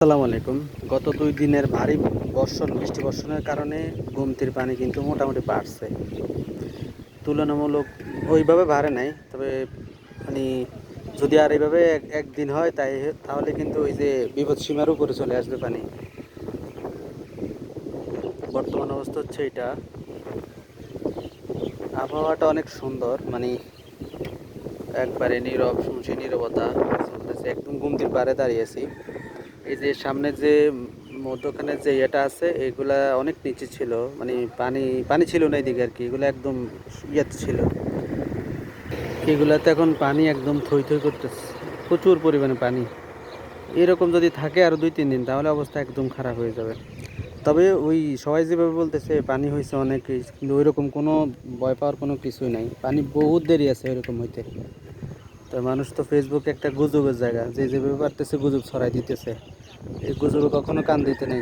আসসালামু আলাইকুম। গত ২ দিনের ভারী বৃষ্টি বর্ষণের কারণে গোমতীর পানি কিন্তু মোটামুটি বাড়ছে। তুলনামূলক ওইভাবে বাড়ে নাই। তবে মানে যদি আর এভাবে একদিন হয় তাহলে কিন্তু ওই যে বিপদসীমার উপরে চলে আসবে পানি। বর্তমান অবস্থা হচ্ছে এইটা। আবহাওয়াটা অনেক সুন্দর, একবারে নীরব, শুনশি নীরবতা চলতেছে। একদম গোমতীর পাড়ে দাঁড়িয়ে আছি। এই যে সামনে যে মধ্যখানে যে ইয়েটা আছে এগুলা অনেক নিচে ছিল, পানি পানি ছিল না এদিকে আর কি। এগুলো একদম ইয়েতে ছিল, এগুলাতে এখন পানি একদম থই থই করতেছে, প্রচুর পরিমাণে পানি। এরকম যদি থাকে আরো ২-৩ দিন তাহলে অবস্থা একদম খারাপ হয়ে যাবে। তবে ওই সবাই যেভাবে বলতেছে পানি হয়েছে অনেক, কিন্তু ওইরকম কোনো ভয় পাওয়ার কোনো কিছুই নাই। পানি বহুত দেরি আছে এরকম হইতে। তো মানুষ তো ফেসবুকে একটা গুজবের জায়গা, যে যেভাবে পারতেছে গুজব ছড়াই দিতেছে। এই গুজবে কখনো কান দিতে নাই।